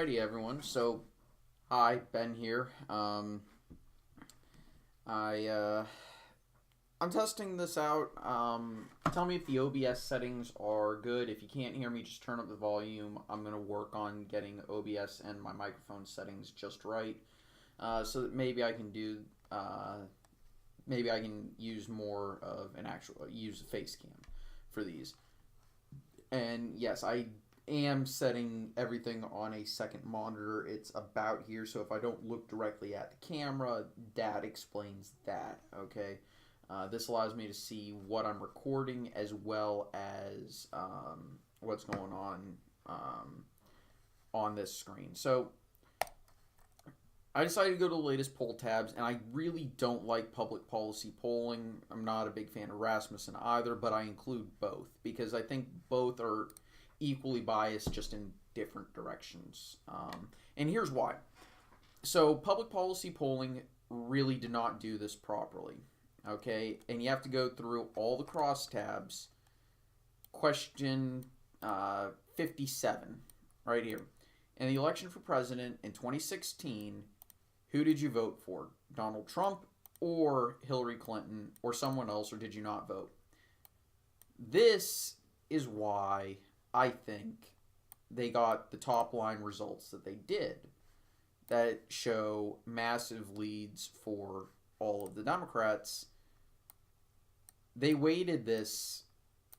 Alrighty, everyone. So, hi, Ben here. I I'm testing this out. Tell me if the OBS settings are good. If you can't hear me, just turn up the volume. I'm gonna work on getting OBS and my microphone settings just right, so that maybe I can do. Maybe I can use more of an actual use a face cam for these. And yes, I am setting everything on a second monitor. It's about here, so if I don't look directly at the camera, that explains that, okay? This allows me to see what I'm recording as well as what's going on this screen. So I decided to go to the latest poll tabs, and I really don't like public policy polling. I'm not a big fan of Rasmussen either, but I include both because I think both are equally biased, just in different directions. And here's why. So public policy polling really did not do this properly, okay? And you have to go through all the crosstabs. Question 57, right here. In the election for president in 2016, who did you vote for? Donald Trump or Hillary Clinton or someone else, or did you not vote? This is why I think they got the top line results that they did, that show massive leads for all of the Democrats. They weighted this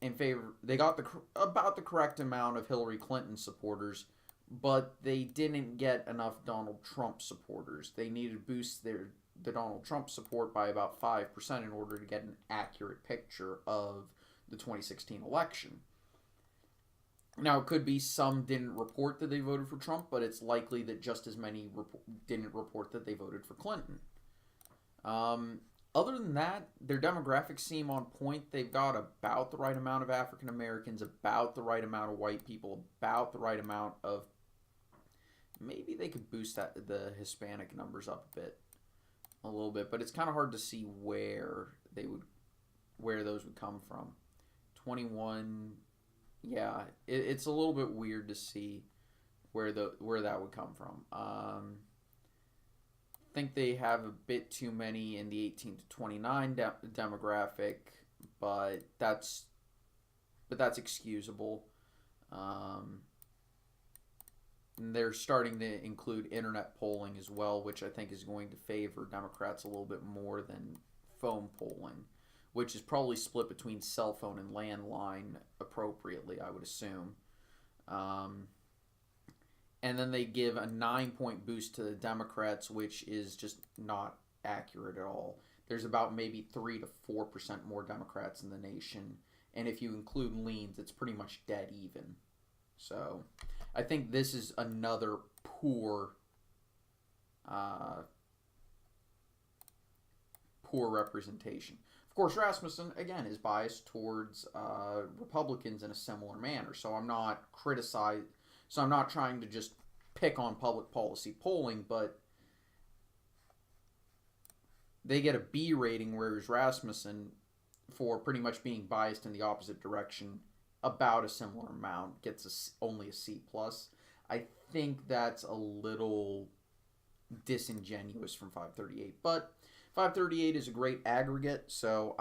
in favor. They got about the correct amount of Hillary Clinton supporters, but they didn't get enough Donald Trump supporters. They needed to boost the Donald Trump support by about 5% in order to get an accurate picture of the 2016 election. Now, it could be some didn't report that they voted for Trump, but it's likely that just as many didn't report that they voted for Clinton. Other than that, their demographics seem on point. They've got about the right amount of African Americans, about the right amount of white people, about the right amount of... Maybe they could boost the Hispanic numbers up a little bit, but it's kind of hard to see where those would come from. 21, yeah, it's a little bit weird to see where that would come from. I think they have a bit too many in the 18 to 29 demographic, but that's excusable. They're starting to include internet polling as well, which I think is going to favor Democrats a little bit more than phone polling, which is probably split between cell phone and landline appropriately, I would assume. And then they give a 9-point boost to the Democrats, which is just not accurate at all. There's about maybe 3 to 4% more Democrats in the nation, and if you include leans, it's pretty much dead even. So I think this is another poor representation. Of course, Rasmussen, again, is biased towards Republicans in a similar manner. So I'm not trying to just pick on public policy polling, but they get a B rating, whereas Rasmussen, for pretty much being biased in the opposite direction, about a similar amount, gets only a C+. I think that's a little disingenuous from 538, but 538 is a great aggregate, so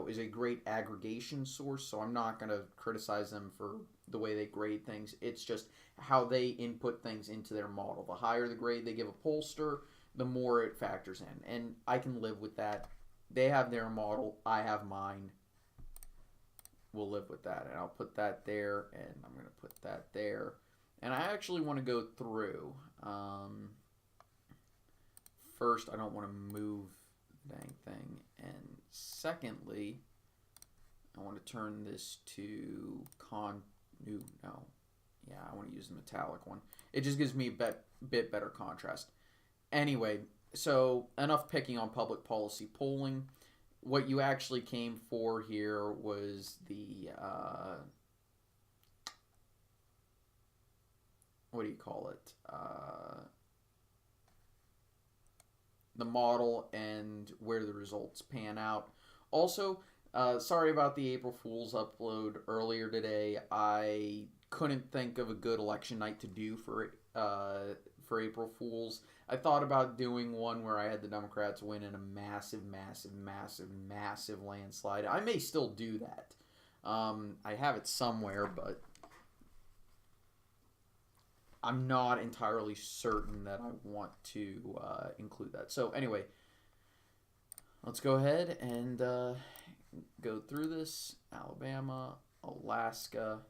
is a great aggregation source, so I'm not going to criticize them for the way they grade things. It's just how they input things into their model. The higher the grade they give a pollster, the more it factors in, and I can live with that. They have their model, I have mine. We'll live with that, and I'll put that there, and I'm going to put that there. And I actually want to go through. First, I don't want to move the dang thing, and secondly, I want to turn this to I want to use the metallic one. It just gives me a bit better contrast. Anyway, so enough picking on public policy polling. What you actually came for here was the, what do you call it? The model and where the results pan out. Also, sorry about the April Fool's upload earlier today. I couldn't think of a good election night to do for April Fools. I thought about doing one where I had the Democrats win in a massive, massive, massive, massive landslide. I may still do that. I have it somewhere, but I'm not entirely certain that I want to include that. So anyway, let's go ahead and go through this. Alabama, Alaska.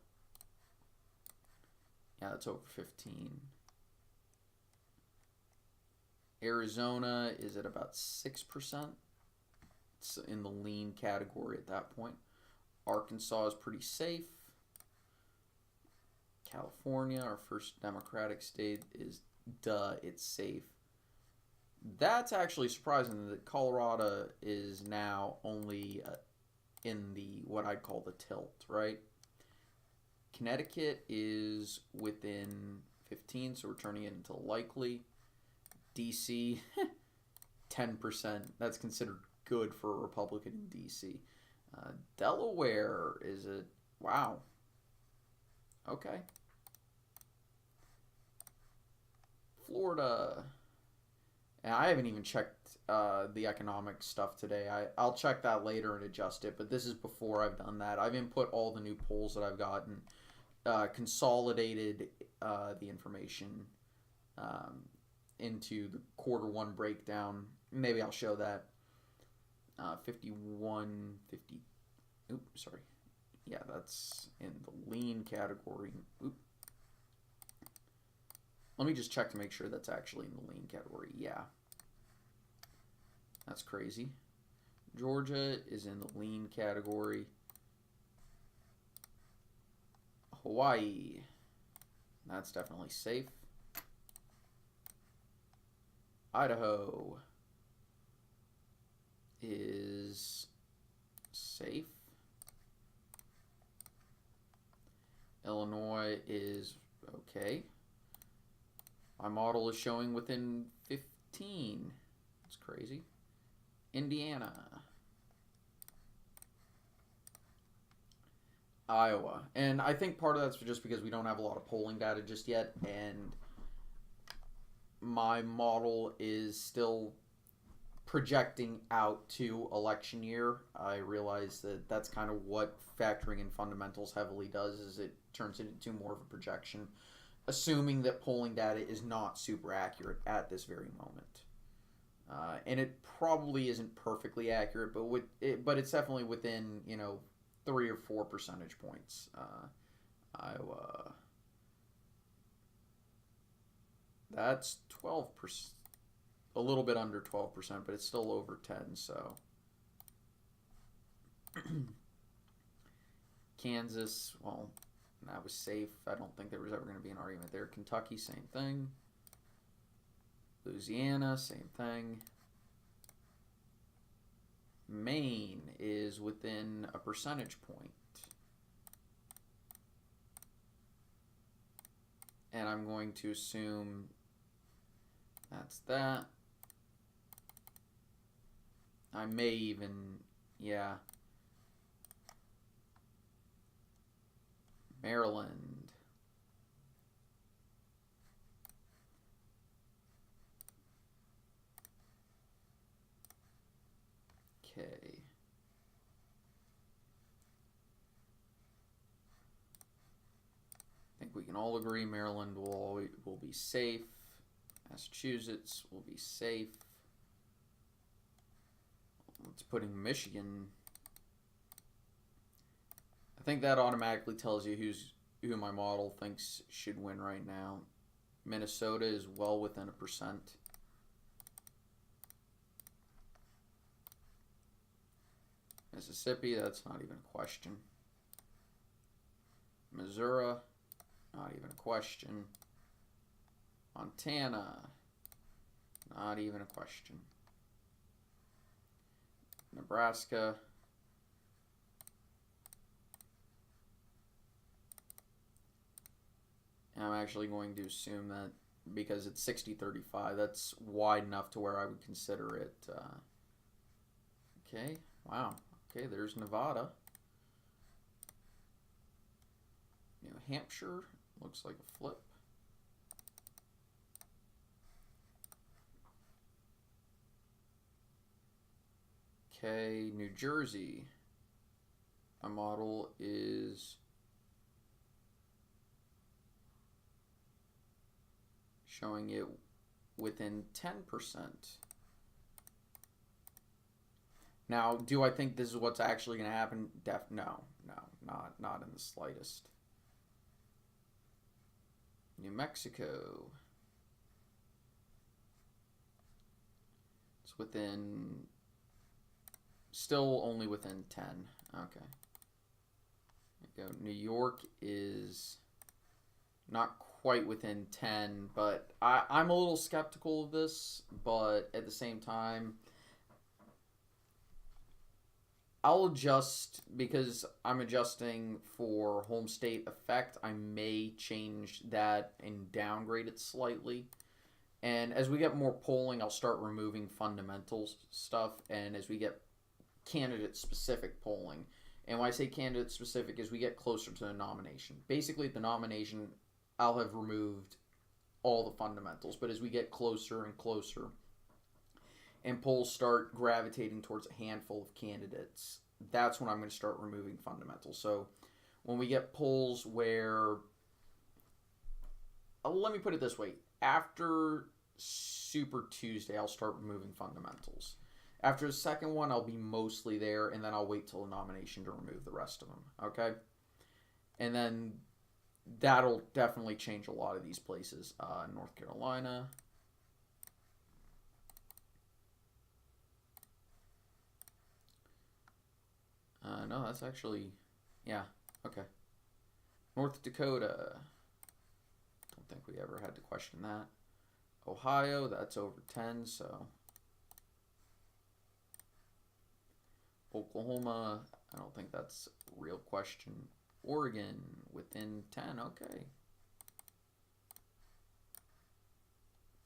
Yeah, that's over 15. Arizona is at about 6%. It's in the lean category at that point. Arkansas is pretty safe. California, our first Democratic state, is it's safe. That's actually surprising that Colorado is now only in the what I'd call the tilt, right? Connecticut is within 15, so we're turning it into likely. DC, 10%. That's considered good for a Republican in DC. Delaware is a wow. Okay. Florida. And I haven't even checked the economic stuff today. I'll check that later and adjust it, but this is before I've done that. I've input all the new polls that I've gotten, consolidated the information into the Q1 breakdown. Maybe I'll show that. 51, 50. Oops, sorry. Yeah, that's in the lean category. Oop. Let me just check to make sure that's actually in the lean category. Yeah. That's crazy. Georgia is in the lean category. Hawaii. That's definitely safe. Idaho is safe. Illinois is okay. My model is showing within 15. It's crazy. Indiana. Iowa. And I think part of that's just because we don't have a lot of polling data just yet, and my model is still projecting out to election year. I realize that that's kind of what factoring in fundamentals heavily does, is it turns it into more of a projection, assuming that polling data is not super accurate at this very moment. And it probably isn't perfectly accurate, but it's definitely within 3 or 4 percentage points. Iowa. That's 12%, a little bit under 12%, but it's still over 10. So Kansas, well, that was safe. I don't think there was ever going to be an argument there. Kentucky, same thing. Louisiana, same thing. Maine is within a percentage point. And I'm going to assume that's that. I may even, yeah. Maryland. Okay. I think we can all agree Maryland will be safe. Massachusetts will be safe. Let's put in Michigan. I think that automatically tells you who my model thinks should win right now. Minnesota is well within 1%. Mississippi, that's not even a question. Missouri, not even a question. Montana, not even a question. Nebraska, and I'm actually going to assume that because it's 60-35, that's wide enough to where I would consider it. Okay, wow. Okay, there's Nevada. New Hampshire looks like a flip. Okay, New Jersey. My model is showing it within 10%. Now, do I think this is what's actually going to happen? No, not in the slightest. New Mexico. It's within, still only within 10. Okay. There you go. New York is not quite within 10, but I'm a little skeptical of this, but at the same time, I'll adjust because I'm adjusting for home state effect. I may change that and downgrade it slightly. And as we get more polling, I'll start removing fundamentals stuff. And as we get candidate-specific polling, and when I say candidate-specific, as we get closer to the nomination. Basically, at the nomination, I'll have removed all the fundamentals. But as we get closer and closer, and polls start gravitating towards a handful of candidates, that's when I'm going to start removing fundamentals. So when we get polls where, let me put it this way, after Super Tuesday, I'll start removing fundamentals. After the second one, I'll be mostly there, and then I'll wait till the nomination to remove the rest of them, okay? And then that'll definitely change a lot of these places. North Carolina. No, that's actually, yeah, okay. North Dakota. Don't think we ever had to question that. Ohio, that's over 10, so. Oklahoma, I don't think that's a real question. Oregon, within 10, okay.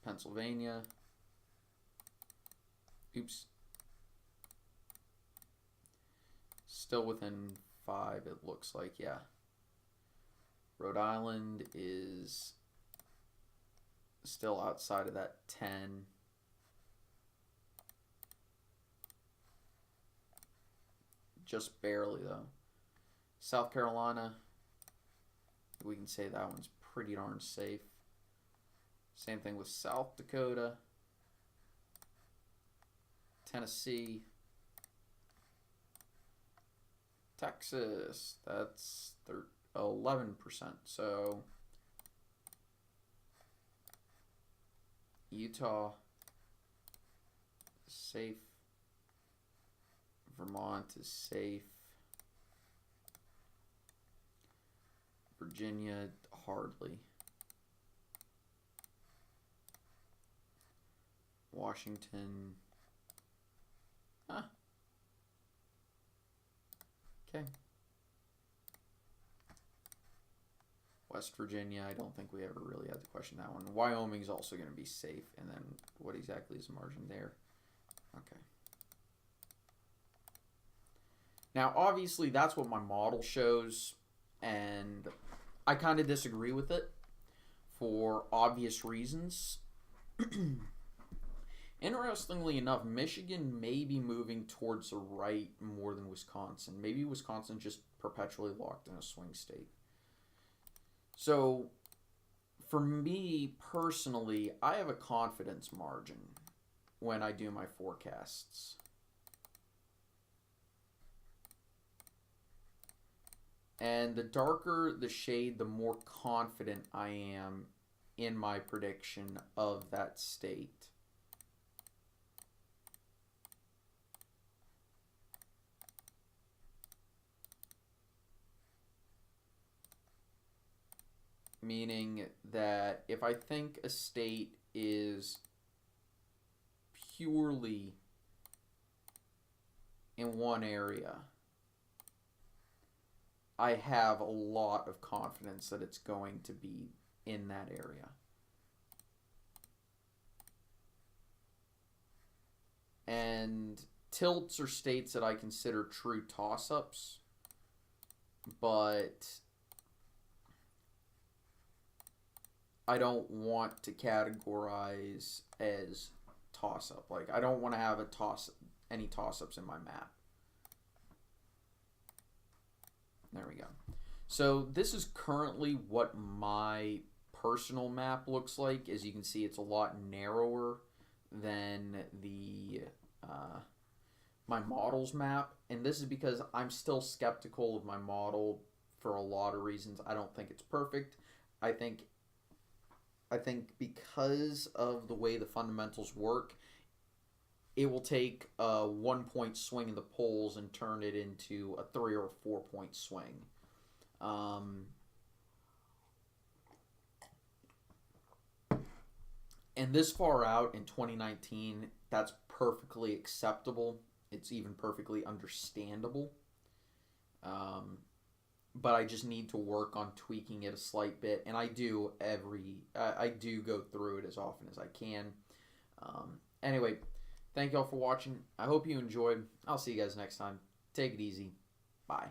Pennsylvania. Oops. Still within 5, it looks like, yeah. Rhode Island is still outside of that 10. Just barely, though. South Carolina, we can say that one's pretty darn safe. Same thing with South Dakota. Tennessee. Texas, that's 11%. So Utah is safe. Vermont is safe. Virginia, hardly. Washington. Okay. West Virginia, I don't think we ever really had to question that one. Wyoming's also going to be safe. And then what exactly is the margin there? Okay. Now, obviously, that's what my model shows. And I kind of disagree with it for obvious reasons. Interestingly enough, Michigan may be moving towards the right more than Wisconsin. Maybe Wisconsin just perpetually locked in a swing state. So, for me personally, I have a confidence margin when I do my forecasts. And the darker the shade, the more confident I am in my prediction of that state. Meaning that if I think a state is purely in one area, I have a lot of confidence that it's going to be in that area. And tilts are states that I consider true toss-ups, but I don't want to categorize as toss up. Like, I don't want to have any toss ups in my map. There we go. So this is currently what my personal map looks like. As you can see, it's a lot narrower than the my model's map, and this is because I'm still skeptical of my model for a lot of reasons. I don't think it's perfect. I think because of the way the fundamentals work, it will take a 1 point swing in the polls and turn it into a 3 or 4 point swing. And this far out in 2019, that's perfectly acceptable. It's even perfectly understandable. But I just need to work on tweaking it a slight bit, and I do go through it as often as I can. Anyway, thank y'all for watching. I hope you enjoyed. I'll see you guys next time. Take it easy. Bye.